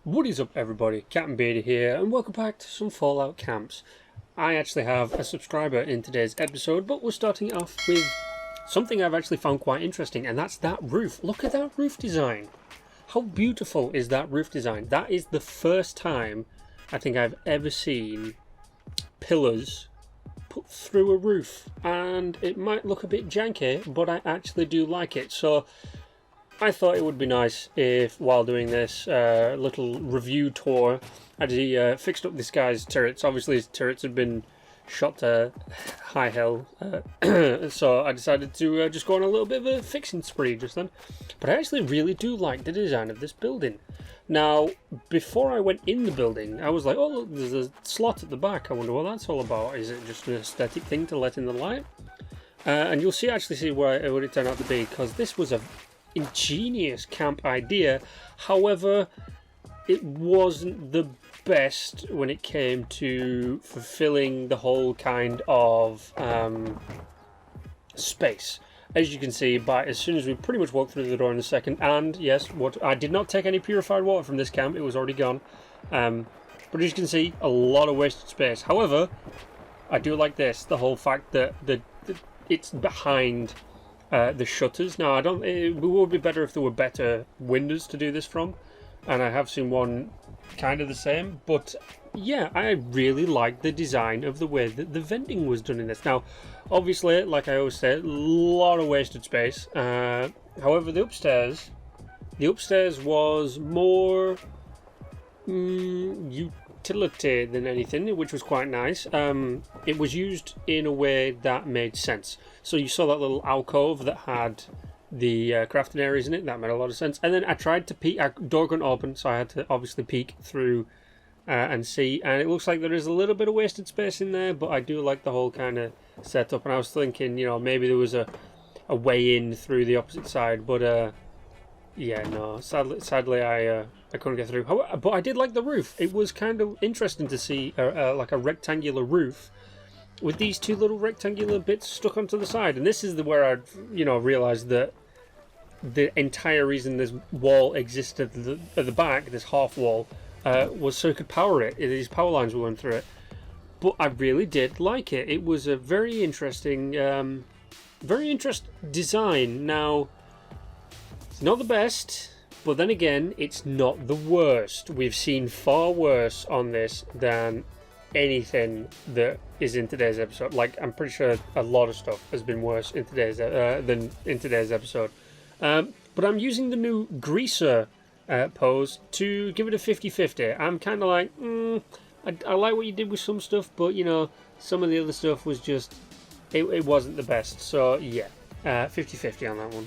What is up, everybody? Captain Beardy here, and welcome back to some Fallout Camps. I actually have a subscriber in today's episode, but we're starting off with something I've actually found quite interesting, and that's that roof. Look at that roof design. How beautiful is that roof design? That is the first time I think I've ever seen pillars put through a roof, and it might look a bit janky, but I actually do like it. So I thought it would be nice if, while doing this little review tour, I actually fixed up this guy's turrets. Obviously his turrets had been shot to high hell, so I decided to just go on a little bit of a fixing spree just then. But I actually really do like the design of this building. Now, before I went in the building, I was like, oh look, there's a slot at the back. I wonder what that's all about. Is it just an aesthetic thing to let in the light? And you'll see what it turned out to be, because this was a ingenious camp idea. However, it wasn't the best when it came to fulfilling the whole kind of space. As you can see, as soon as we pretty much walked through the door in a second, and yes, I did not take any purified water from this camp, it was already gone. But as you can see, a lot of wasted space. However, I do like this, the whole fact that it's behind the shutters. Now, it would be better if there were better windows to do this from, and I have seen one kind of the same, but yeah, I really like the design of the way that the venting was done in this. Now, obviously, like I always say, a lot of wasted space. However, the upstairs was more utility than anything, which was quite nice. It was used in a way that made sense. So you saw that little alcove that had the crafting areas in it. That made a lot of sense. And then I tried to peek. Door couldn't open, so I had to obviously peek through and see. And it looks like there is a little bit of wasted space in there, but I do like the whole kind of setup. And I was thinking, maybe there was a way in through the opposite side, but yeah, no. Sadly, I couldn't get through. But I did like the roof. It was kind of interesting to see like a rectangular roof with these two little rectangular bits stuck onto the side. And this is where I, realised that the entire reason this wall existed at the back, this half wall, was so it could power it. These power lines were going through it. But I really did like it. It was a very interesting design. Now, it's not the best, but then again, it's not the worst. We've seen far worse on this than anything that is in today's episode. Like, I'm pretty sure a lot of stuff has been worse in today's episode. But I'm using the new greaser pose to give it a 50-50. I'm kind of like, I like what you did with some stuff, but some of the other stuff was just, it wasn't the best. So yeah, 50-50 on that one.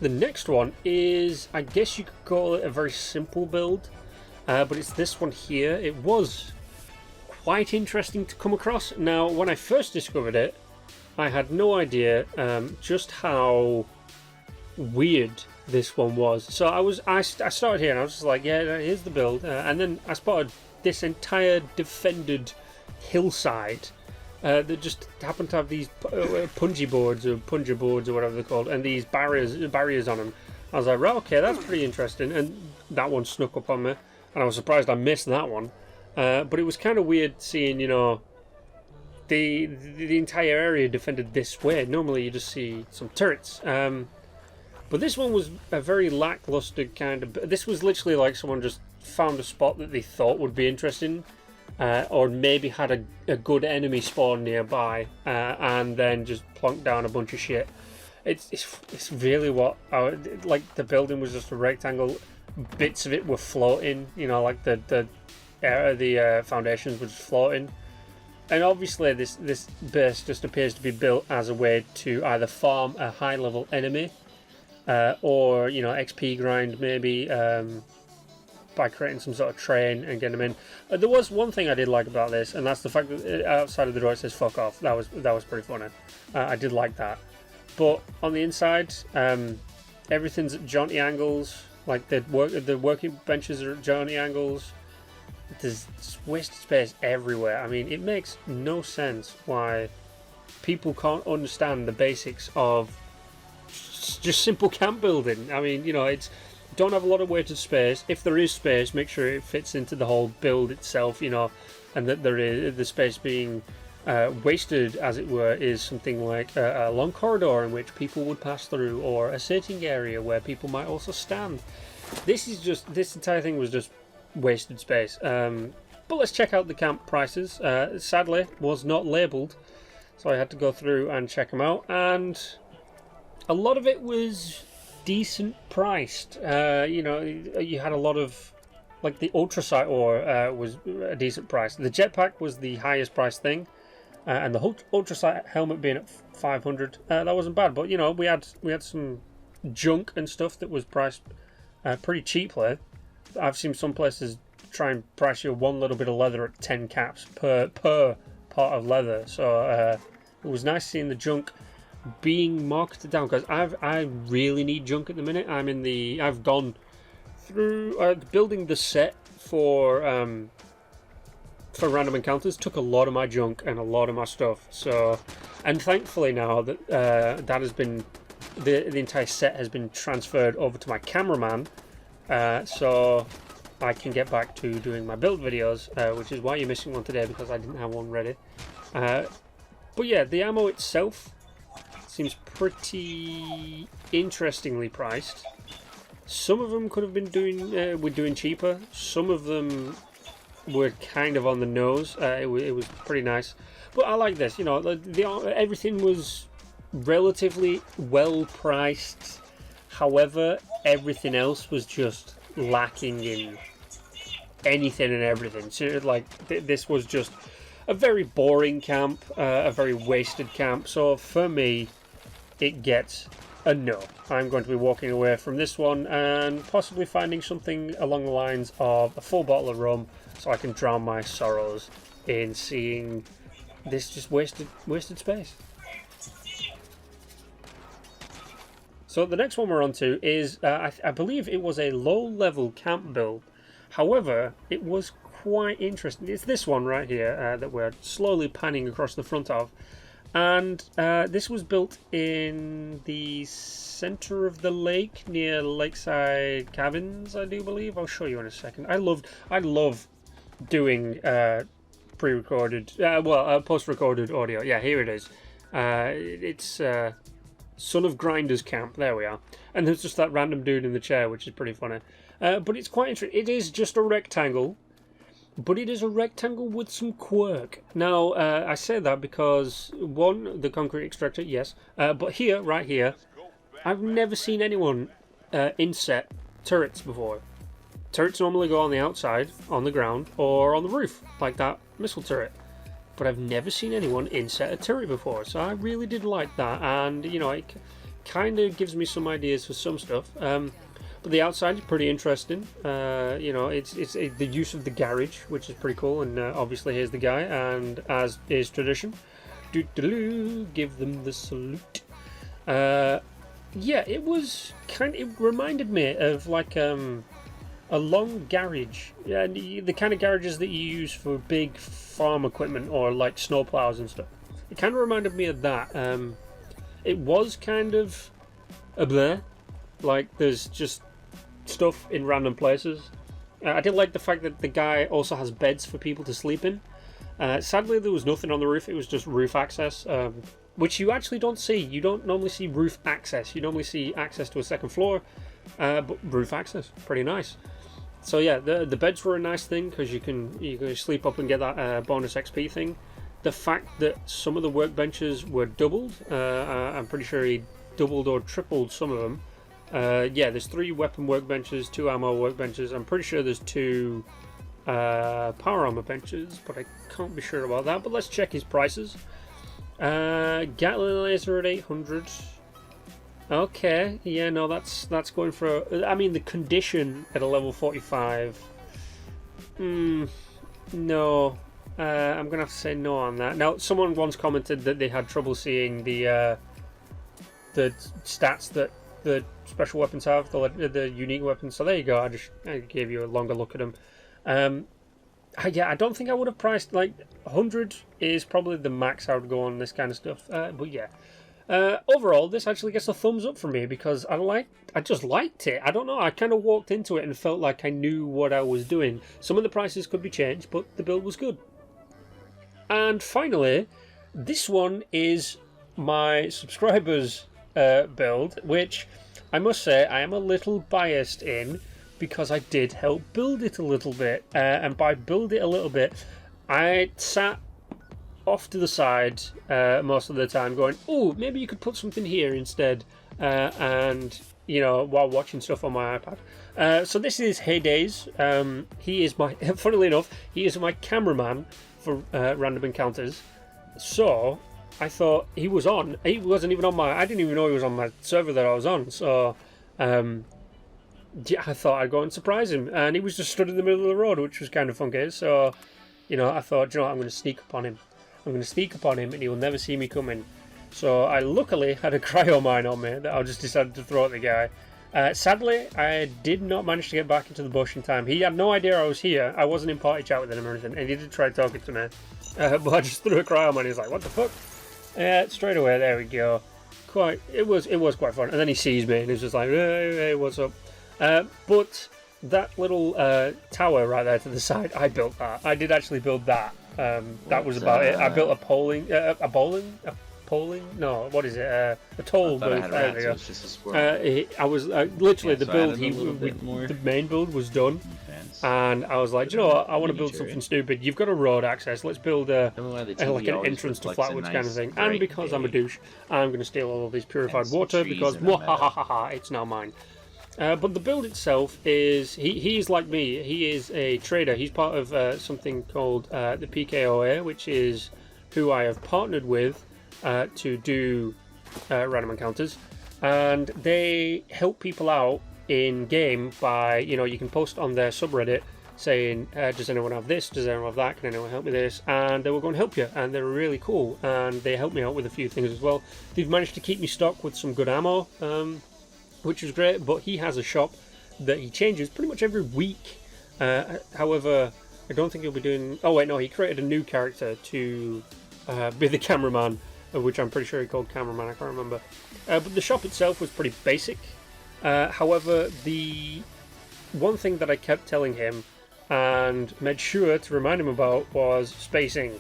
The next one is, I guess you could call it a very simple build, but it's this one here. It was quite interesting to come across. Now, when I first discovered it, I had no idea just how weird this one was. So I started here and I was just like, yeah, here's the build, and then I spotted this entire defended hillside that just happened to have these punji boards or plunger boards or whatever they're called, and these barriers on them. I was like, right, okay, that's pretty interesting. And that one snuck up on me, and I was surprised I missed that one. But it was kind of weird seeing, the entire area defended this way. Normally you just see some turrets. But this one was a very lackluster kind of... This was literally like someone just found a spot that they thought would be interesting, or maybe had a good enemy spawn nearby, and then just plonked down a bunch of shit. It's really what... like, the building was just a rectangle. Bits of it were floating, like the foundations were just floating. And obviously this base just appears to be built as a way to either farm a high level enemy, or XP grind maybe, by creating some sort of train and getting them in. There was one thing I did like about this, and that's the fact that outside of the door it says "fuck off." That was pretty funny. I did like that. But on the inside, everything's at jaunty angles. Like the working benches are at jaunty angles. There's wasted space everywhere. I mean, it makes no sense why people can't understand the basics of just simple camp building. I mean, it's don't have a lot of weighted space. If there is space, make sure it fits into the whole build itself, you know, and that there is the space being wasted, as it were, is something like a long corridor in which people would pass through, or a sitting area where people might also stand. This entire thing was just wasted space. But let's check out the camp prices. Sadly, was not labelled, so I had to go through and check them out, and a lot of it was decent priced. You know, you had a lot of, like the ultrasight ore was a decent price. The jetpack was the highest priced thing, and the ultrasight helmet being at 500, that wasn't bad. But you know, we had some junk and stuff that was priced pretty cheaply. I've seen some places try and price you one little bit of leather at 10 caps per part of leather. So it was nice seeing the junk being marketed down, because I really need junk at the minute. I've gone through building the set for random encounters. Took a lot of my junk and a lot of my stuff. So, and thankfully now that that has been the entire set has been transferred over to my cameraman, so I can get back to doing my build videos, which is why you're missing one today, because I didn't have one ready. But yeah, the ammo itself seems pretty interestingly priced. Some of them could have been doing cheaper. Some of them were kind of on the nose. It was pretty nice. But I like this. You know, everything was relatively well priced. However, everything else was just lacking in anything and everything. So like this was just a very boring camp, a very wasted camp. So for me, it gets a no. I'm going to be walking away from this one and possibly finding something along the lines of a full bottle of rum, so I can drown my sorrows in seeing this just wasted space. So the next one we're on to is, I believe it was a low-level camp build. However, it was quite interesting. It's this one right here that we're slowly panning across the front of. And this was built in the center of the lake near Lakeside Cabins, I do believe. I'll show you in a second. I love doing pre-recorded, post-recorded audio. Yeah, here it is. It's Son of Grinders Camp. There we are. And there's just that random dude in the chair, which is pretty funny. But it's quite interesting. It is just a rectangle, but it is a rectangle with some quirk. Now, I say that because, one, the concrete extractor, yes. But here, right here, I've never seen anyone inset turrets before. Turrets normally go on the outside, on the ground, or on the roof, like that missile turret. But I've never seen anyone inset a turret before, so I really did like that. And, you know, it kind of gives me some ideas for some stuff. But the outside is pretty interesting. You know, it's the use of the garage, which is pretty cool. And obviously, here's the guy, and as is tradition, give them the salute. Yeah, it was it reminded me of like a long garage, and the kind of garages that you use for big farm equipment or like snowplows and stuff. It kind of reminded me of that. It was kind of a bleh, like there's just stuff in random places. I did like the fact that the guy also has beds for people to sleep in. Sadly, there was nothing on the roof. It was just roof access, which you actually don't see. You don't normally see roof access. You normally see access to a second floor, but roof access, pretty nice. So yeah, the beds were a nice thing because you can sleep up and get that bonus XP thing. The fact that some of the workbenches were doubled, I'm pretty sure he doubled or tripled some of them. Yeah, there's 3 weapon workbenches, 2 ammo workbenches. I'm pretty sure there's 2 power armor benches, but I can't be sure about that. But let's check his prices. Gatling laser at 800. Okay, yeah, no, that's going for. I mean, the condition at a level 45. No, I'm gonna have to say no on that. Now, someone once commented that they had trouble seeing the stats that the special weapons have, the unique weapons. So there you go. I gave you a longer look at them. Yeah, I don't think I would have priced like 100 is probably the max I would go on this kind of stuff. But yeah, Overall, this actually gets a thumbs up from me because I just liked it. I don't know, I kind of walked into it and felt like I knew what I was doing. Some of the prices could be changed, but the build was good. And finally, this one is my subscribers build, which I must say I am a little biased in because I did help build it a little bit. And by build it a little bit, I sat off to the side most of the time going, oh, maybe you could put something here instead, and while watching stuff on my iPad. So this is Heydays. He is my funnily enough, he is my cameraman for Random Encounters. So I thought he wasn't even on I didn't even know he was on my server that I was on. So yeah, I thought I'd go and surprise him, and he was just stood in the middle of the road, which was kind of funky. So I thought, I'm going to sneak up on him. And he will never see me coming. So I luckily had a cryo mine on me that I just decided to throw at the guy. Sadly, I did not manage to get back into the bush in time. He had no idea I was here. I wasn't in party chat with him or anything, and he did try talking to me. But I just threw a cryo mine. He's like, what the fuck? Straight away, there we go. It was quite fun. And then he sees me and he's just like, hey, what's up? But that little tower right there to the side, I built that. I did actually build that. That was about it. I built a toll booth. There we go. I was literally the build. The main build was done, and I was like, what? I want to build something stupid. You've got a road access. Let's build like an entrance to Flatwoods kind of thing. And because I'm a douche, I'm going to steal all of this purified water because it's now mine. But the build itself is, he's like me, he is a trader. He's part of something called the PKOA, which is who I have partnered with to do Random Encounters. And they help people out in game by, you can post on their subreddit saying, does anyone have this, does anyone have that, can anyone help me with this? And they will go and help you, and they're really cool. And they help me out with a few things as well. They've managed to keep me stocked with some good ammo, which was great, but he has a shop that he changes pretty much every week. However, I don't think he'll be doing... Oh wait, no, he created a new character to be the cameraman, which I'm pretty sure he called cameraman, I can't remember. But the shop itself was pretty basic. However, the one thing that I kept telling him and made sure to remind him about was spacing.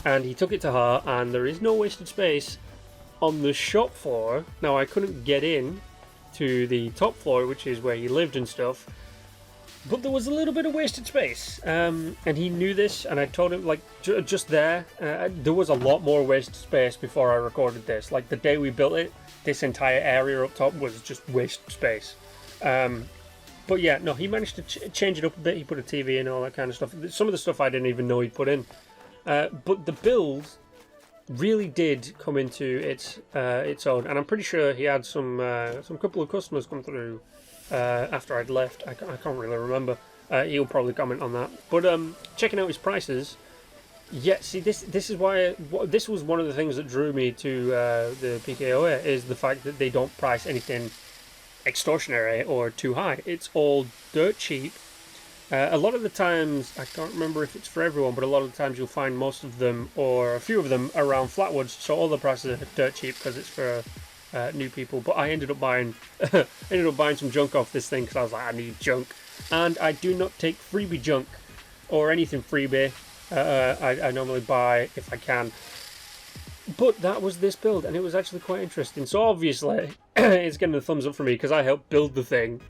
And he took it to heart, and there is no wasted space on the shop floor. Now, I couldn't get in to the top floor, which is where he lived and stuff, but there was a little bit of wasted space, and he knew this, and I told him, like, just there was a lot more wasted space before I recorded this. Like, the day we built it, this entire area up top was just wasted space. But yeah, no, he managed to change it up a bit. He put a TV in and all that kind of stuff. Some of the stuff I didn't even know he'd put in, but the build really did come into its own, and I'm pretty sure he had some couple of customers come through after I'd left. I can't really remember. He'll probably comment on that. But checking out his prices, yeah. See, this is why this was one of the things that drew me to the PKOA, is the fact that they don't price anything extortionary or too high. It's all dirt cheap. A lot of the times, I can't remember if it's for everyone, but a lot of the times you'll find most of them, or a few of them, around Flatwoods, so all the prices are dirt cheap because it's for new people. But I ended up buying some junk off this thing because I was like, I need junk. And I do not take freebie junk, or anything freebie. I normally buy if I can. But that was this build, and it was actually quite interesting. So obviously, it's getting a thumbs up for me because I helped build the thing.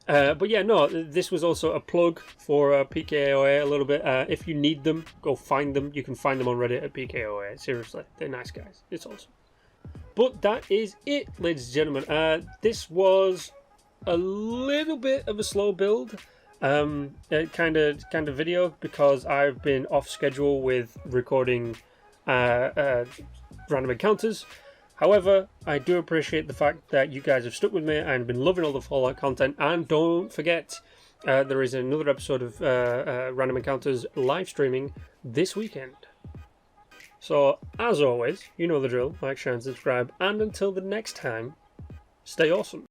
But yeah, no, this was also a plug for PKOA a little bit. If you need them, go find them. You can find them on Reddit at PKOA. Seriously, they're nice guys. It's awesome. But that is it, ladies and gentlemen. This was a little bit of a slow build, kind of video, because I've been off schedule with recording Random Encounters. However, I do appreciate the fact that you guys have stuck with me and been loving all the Fallout content. And don't forget, there is another episode of Random Encounters live streaming this weekend. So, as always, you know the drill. Like, share, and subscribe. And until the next time, stay awesome.